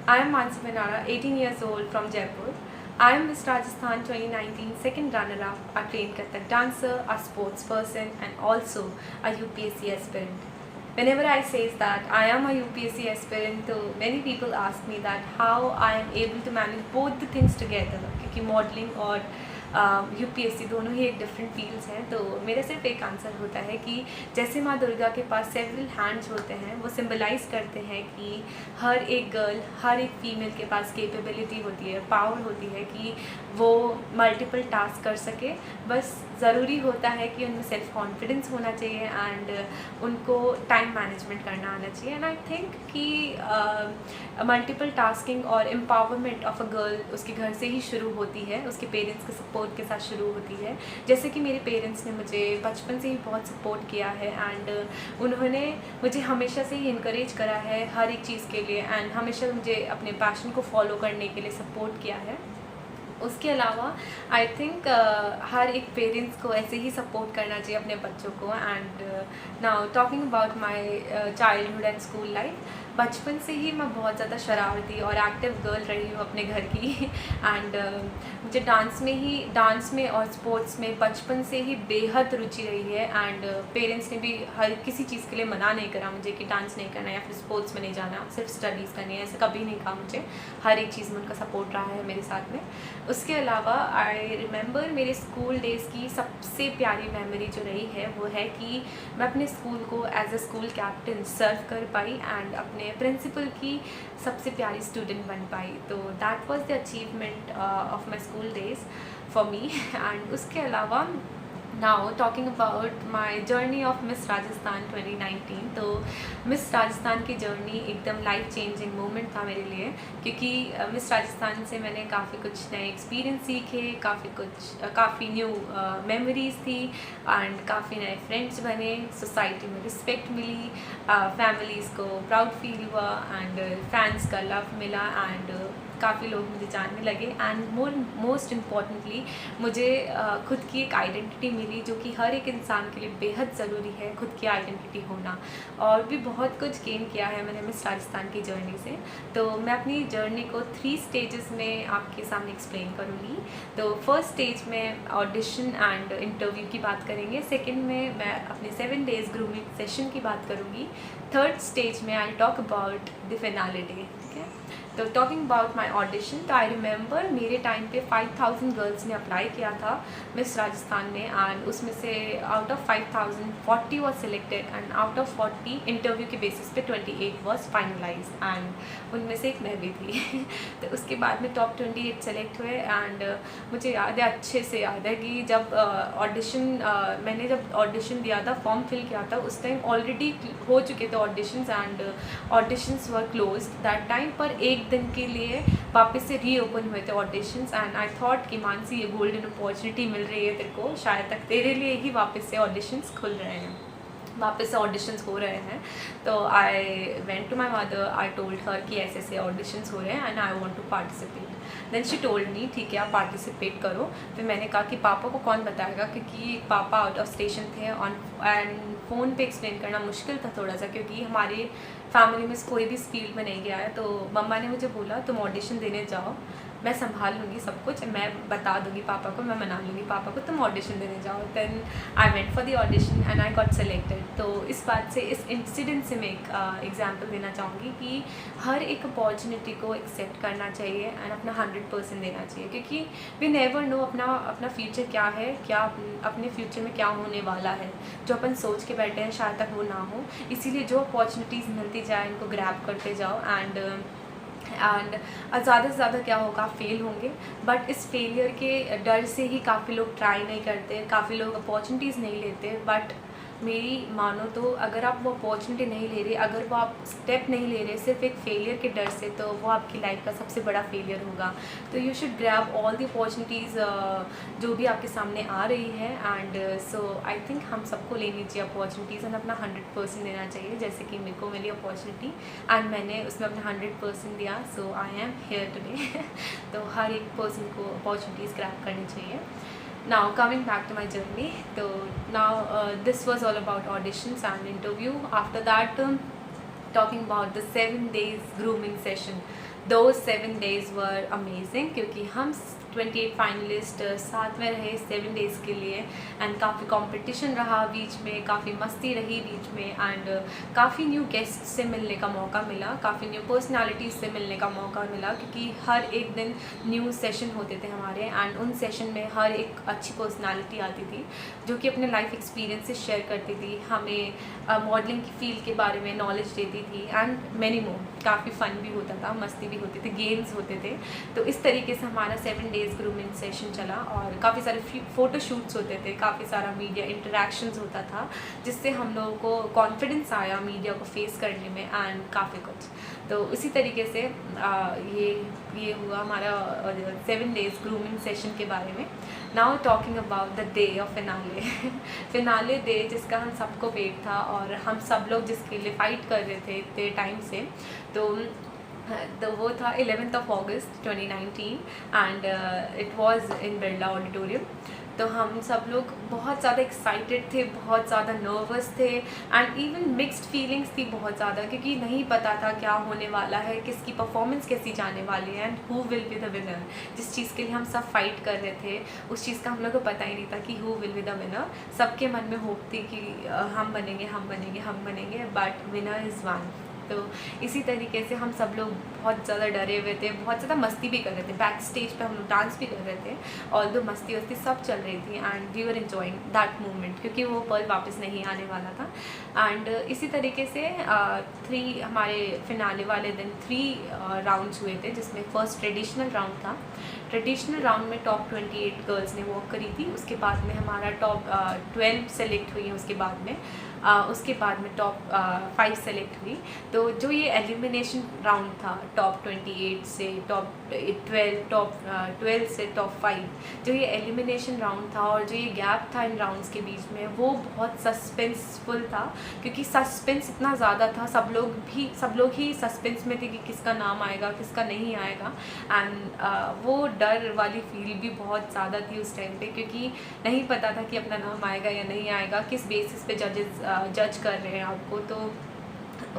I am Mansi Benara, 18 years old from Jaipur. I am Miss Rajasthan 2019 second runner-up, a trained Kathak dancer, a sports person and also a UPSC aspirant. Whenever I say that I am a UPSC aspirant, so many people ask me that how I am able to manage both the things together, क्योंकि modeling और UPSC दोनों ही एक different fields हैं। तो मेरा सिर्फ एक answer होता है कि जैसे माँ दुर्गा के पास सेवरल हैंड्स होते हैं, वो सिंबलाइज करते हैं कि हर एक गर्ल, हर एक फीमेल के पास कैपेबिलिटी होती है, पावर होती है कि वो मल्टीपल टास्क कर सके। बस ज़रूरी होता है कि उनमें सेल्फ कॉन्फिडेंस होना चाहिए एंड उनको टाइम मैनेजमेंट करना आना चाहिए। एंड आई थिंक कि मल्टीपल टास्किंग और एम्पावरमेंट ऑफ अ गर्ल उसके घर से ही शुरू होती है, उसके पेरेंट्स के सपोर्ट के साथ शुरू होती है। जैसे कि मेरे पेरेंट्स ने मुझे बचपन से ही बहुत सपोर्ट किया है एंड उन्होंने मुझे हमेशा से ही इनकरेज करा है हर एक चीज़ के लिए एंड हमेशा मुझे अपने पैशन को फॉलो करने के लिए सपोर्ट किया है। उसके अलावा आई थिंक हर एक पेरेंट्स को ऐसे ही सपोर्ट करना चाहिए अपने बच्चों को। And now talking about my childhood and school life, बचपन से ही मैं बहुत ज़्यादा शरारती और एक्टिव गर्ल रही हूँ अपने घर की एंड मुझे डांस में और स्पोर्ट्स में बचपन से ही बेहद रुचि रही है। एंड पेरेंट्स ने भी हर किसी चीज़ के लिए मना नहीं करा मुझे कि डांस नहीं करना या फिर स्पोर्ट्स में नहीं जाना, सिर्फ स्टडीज़ करनी है, ऐसे कभी नहीं कहा मुझे। हर एक चीज़ में उनका सपोर्ट रहा है मेरे साथ में। उसके अलावा आई रिमेंबर मेरे स्कूल डेज़ की सबसे प्यारी मेमोरी जो रही है वो है कि मैं अपने स्कूल को एज अ स्कूल कैप्टन सर्व कर पाई एंड अपने प्रिंसिपल की सबसे प्यारी स्टूडेंट बन पाई। तो that was the achievement of my school days for me. And उसके अलावा now talking about my journey of Miss Rajasthan 2019, तो मिस राजस्थान की जर्नी एकदम लाइफ चेंजिंग मोमेंट था मेरे लिए, क्योंकि मिस राजस्थान से मैंने काफ़ी कुछ नए एक्सपीरियंस सीखे, काफ़ी न्यू मेमोरीज़ थी एंड काफ़ी नए फ्रेंड्स बने, सोसाइटी में रिस्पेक्ट मिली, फैमिलीज़ को प्राउड फील हुआ एंड फैंस का लव मिला एंड काफ़ी लोग मुझे जानने लगे एंड मोस्ट इम्पॉर्टेंटली मुझे खुद की एक आइडेंटिटी मिली, जो कि हर एक इंसान के लिए बेहद ज़रूरी है, खुद की आइडेंटिटी होना। और भी बहुत कुछ गेन किया है मैंने मिस राजस्थान की जर्नी से। तो मैं अपनी जर्नी को 3 स्टेजेस में आपके सामने एक्सप्लेन करूँगी। तो फर्स्ट स्टेज में ऑडिशन एंड इंटरव्यू की बात करेंगे, सेकेंड में मैं अपने 7 डेज़ ग्रूमिंग सेशन की बात करूँगी, थर्ड स्टेज में I talk about the finale day. ठीक है, तो टॉकिंग अबाउट माई ऑडिशन, तो आई रिमेंबर मेरे टाइम पे 5000 गर्ल्स ने अप्लाई किया था मिस राजस्थान में एंड उसमें से out of 5000 40 was selected and out of 40 interview के बेसिस पे 28 वॉज फाइनलाइज एंड उनमें से एक मैं भी थी। तो उसके बाद में टॉप 28 सेलेक्ट हुए एंड मुझे याद है, अच्छे से याद है कि जब मैंने जब ऑडिशन दिया था, फॉर्म फिल किया था, उस टाइम ऑलरेडी हो चुके थे auditions and auditions were close that time, पर एक दिन के लिए वापस से रीओपन हुए थे ऑडिशंस एंड आई थॉट कि मानसी ये गोल्डन अपॉर्चुनिटी मिल रही है तेरे को, शायद तक तेरे लिए ही वापस से ऑडिशंस खुल रहे हैं, वापस से ऑडिशंस हो रहे हैं। तो I went to my mother, I told her कि ऐसे ऐसे ऑडिशंस हो रहे हैं and I want to participate. Then she told me ठीक है आप पार्टिसिपेट करो। फिर मैंने कहा कि पापा को कौन बताएगा, क्योंकि पापा आउट ऑफ स्टेशन थे ऑन एंड फ़ोन पे एक्सप्लेन करना मुश्किल था थोड़ा सा, क्योंकि हमारे फैमिली में कोई भी इस फील्ड में नहीं गया है। तो मम्मा ने मुझे बोला तुम ऑडिशन देने जाओ, मैं संभाल लूँगी सब कुछ, मैं बता दूँगी पापा को, मैं मना लूँगी पापा को, तुम ऑडिशन देने जाओ। Then I went for the audition and I got selected. तो इस बात से, इस इंसिडेंट से मैं एक एग्जांपल देना चाहूँगी कि हर एक अपॉर्चुनिटी को एक्सेप्ट करना चाहिए एंड अपना 100% देना चाहिए, क्योंकि वी नेवर नो अपना फ्यूचर क्या है, क्या अपने फ्यूचर में क्या होने वाला है। जो अपन सोच के बैठे हैं शायद तक वो ना हो, इसीलिए जो अपॉर्चुनिटीज़ मिलती जाए इनको ग्रैब करते जाओ एंड ज़्यादा से ज़्यादा क्या होगा, फेल होंगे, बट इस फेलियर के डर से ही काफ़ी लोग ट्राई नहीं करते, काफ़ी लोग अपॉर्चुनिटीज़ नहीं लेते। बट मेरी मानो तो अगर आप वो अपॉर्चुनिटी नहीं ले रहे, अगर वो आप स्टेप नहीं ले रहे सिर्फ एक फेलियर के डर से, तो वो आपकी लाइफ का सबसे बड़ा फेलियर होगा। तो you should grab all the opportunities जो भी आपके सामने आ रही है एंड सो आई थिंक हम सबको लेनी चाहिए अपॉर्चुनिटीज़ एंड अपना 100% देना चाहिए, जैसे कि मेरे को मिली अपॉर्चुनिटी एंड मैंने उसमें अपना 100% दिया, सो आई एम हेयर टुडे। तो हर एक पर्सन को अपॉर्चुनिटीज़ ग्रैब करनी चाहिए। Now coming back to my journey, so now this was all about auditions and interview. After that talking about the 7 days grooming session, Those 7 days were amazing क्योंकि हम 28 finalist साथ में रहे 7 days के लिए and काफ़ी कंपटीशन रहा बीच में, काफ़ी मस्ती रही बीच में एंड काफ़ी न्यू गेस्ट से मिलने का मौका मिला, काफ़ी न्यू पर्सनालिटीज़ से मिलने का मौका मिला क्योंकि हर एक दिन न्यू सेशन होते थे हमारे एंड उन सेशन में हर एक अच्छी पर्सनालिटी आती थी जो कि अपने लाइफ एक्सपीरियंसेस शेयर करती थी, हमें मॉडलिंग की फील्ड के बारे में नॉलेज देती थी एंड मैनी मोर। काफ़ी फ़न भी होता था, मस्ती भी होती थी, गेम्स होते थे। तो इस तरीके से हमारा 7 डेज़ ग्रूमिंग सेशन चला और काफ़ी सारे फ़ोटो शूट्स होते थे, काफ़ी सारा मीडिया इंटरेक्शंस होता था जिससे हम लोगों को कॉन्फिडेंस आया मीडिया को फेस करने में एंड काफ़ी कुछ। तो इसी तरीके से ये हुआ हमारा 7 डेज़ ग्रूमिंग सेशन के बारे में। Now talking about the day of finale finale day जिसका हम सबको वेट था और हम सब लोग जिसके लिए फ़ाइट कर रहे थे इतने टाइम से। तो वो था 11th of August 2019 and it was in Birla auditorium. तो हम सब लोग बहुत ज़्यादा एक्साइटेड थे, बहुत ज़्यादा नर्वस थे एंड इवन मिक्स्ड फीलिंग्स थी बहुत ज़्यादा क्योंकि नहीं पता था क्या होने वाला है, किसकी परफॉर्मेंस कैसी जाने वाली है and who will be the winner. जिस चीज़ के लिए हम सब फाइट कर रहे थे उस चीज़ का हम लोग को पता ही नहीं था कि who will be the winner. सबके मन में होप थी कि हम बनेंगे हम बनेंगे हम बनेंगे, बट विनर इज़ वन। तो इसी तरीके से हम सब लोग बहुत ज़्यादा डरे हुए थे, बहुत ज़्यादा मस्ती भी कर रहे थे, बैक स्टेज पे हम लोग डांस भी कर रहे थे और दो मस्ती वस्ती सब चल रही थी and we were enjoying that moment क्योंकि वो पल वापस नहीं आने वाला था। एंड इसी तरीके से हमारे फिनाले वाले दिन 3 राउंड्स हुए थे जिसमें फर्स्ट ट्रेडिशनल राउंड था। ट्रेडिशनल राउंड में टॉप 28 गर्ल्स ने वॉक करी थी, उसके बाद में हमारा टॉप 12 सेलेक्ट हुई है, उसके बाद में टॉप 5 सेलेक्ट हुई। तो जो ये एलिमिनेशन राउंड था टॉप 28 से टॉप 12 से टॉप 5, जो ये एलिमिनेशन राउंड था और जो ये गैप था इन राउंड्स के बीच में वो बहुत सस्पेंसफुल था क्योंकि सस्पेंस इतना ज़्यादा था, सब लोग ही सस्पेंस में थे कि किसका नाम आएगा किसका नहीं आएगा एंड वो डर वाली फील भी बहुत ज़्यादा थी उस टाइम पे क्योंकि नहीं पता था कि अपना नाम आएगा या नहीं आएगा, किस बेसिस पे जज कर रहे हैं आपको। तो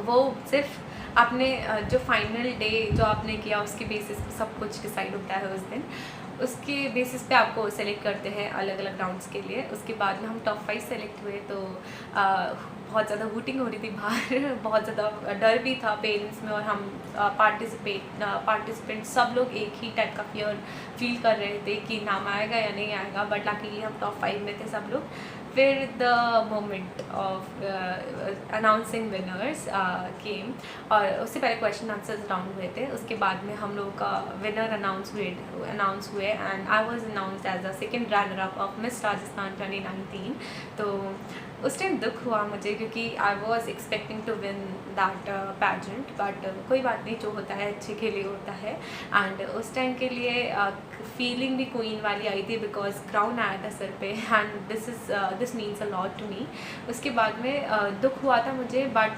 वो सिर्फ आपने जो फाइनल डे जो आपने किया उसके बेसिस पे सब कुछ डिसाइड होता है उस दिन, उसके बेसिस पे आपको सेलेक्ट करते हैं अलग अलग राउंड्स के लिए। उसके बाद में हम टॉप 5 सेलेक्ट हुए तो बहुत ज़्यादा हूटिंग हो रही थी बाहर बहुत ज़्यादा डर भी था पेरेंट्स में और हम पार्टिसिपेंट सब लोग एक ही टाइप का फियर फील कर रहे थे कि नाम आएगा या नहीं आएगा, बट लकीली हम टॉप 5 में थे सब लोग। फिर the moment of announcing winners came और उससे पहले क्वेश्चन आंसर्स राउंड हुए थे, उसके बाद में हम लोग का विनर अनाउंस हुए and I was announced as the second runner up of Miss Rajasthan 2019। तो उस टाइम दुख हुआ मुझे क्योंकि I was expecting to win that pageant, but कोई बात नहीं, जो होता है अच्छे के लिए होता है। एंड उस टाइम के लिए फीलिंग भी क्वीन वाली आई थी बिकॉज क्राउन आया था सर पे and this means a lot to me. उसके बाद में दुख हुआ था मुझे, बट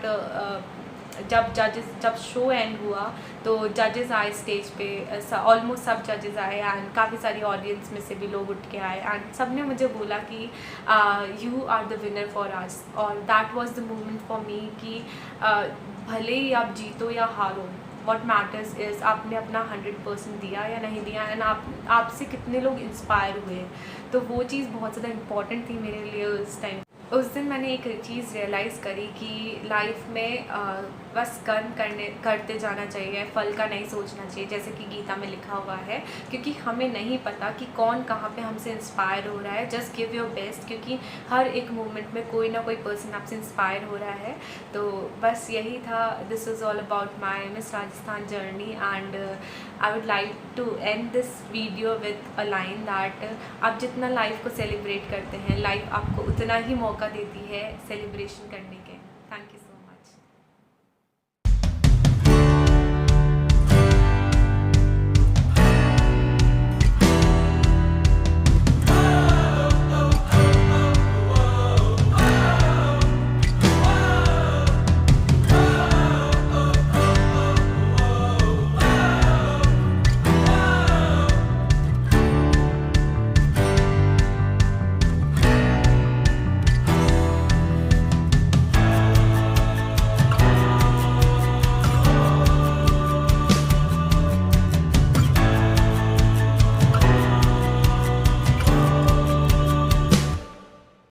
जब शो एंड हुआ तो जजेस आए स्टेज पे, ऑलमोस्ट सब जजेस आए एंड काफ़ी सारी ऑडियंस में से भी लोग उठ के आए एंड सब ने मुझे बोला कि you are the winner for us, और that was the moment for me कि भले ही आप जीतो या हारो, व्हाट मैटर्स इज़ आपने अपना 100% दिया या नहीं दिया एंड आपसे कितने लोग इंस्पायर हुए। तो वो चीज़ बहुत ज़्यादा इम्पॉर्टेंट थी मेरे लिए उस टाइम। उस दिन मैंने एक चीज़ रियलाइज़ करी कि लाइफ में बस कर्म करते जाना चाहिए, फल का नहीं सोचना चाहिए, जैसे कि गीता में लिखा हुआ है, क्योंकि हमें नहीं पता कि कौन कहाँ पे हमसे इंस्पायर हो रहा है। जस्ट गिव योर बेस्ट, क्योंकि हर एक मोमेंट में कोई ना कोई पर्सन आपसे इंस्पायर हो रहा है। तो बस यही था, this is all about my Miss Rajasthan journey and I would like to end this video with a line that आप जितना लाइफ को सेलिब्रेट करते हैं, लाइफ आपको उतना ही मौका देती है सेलिब्रेशन करने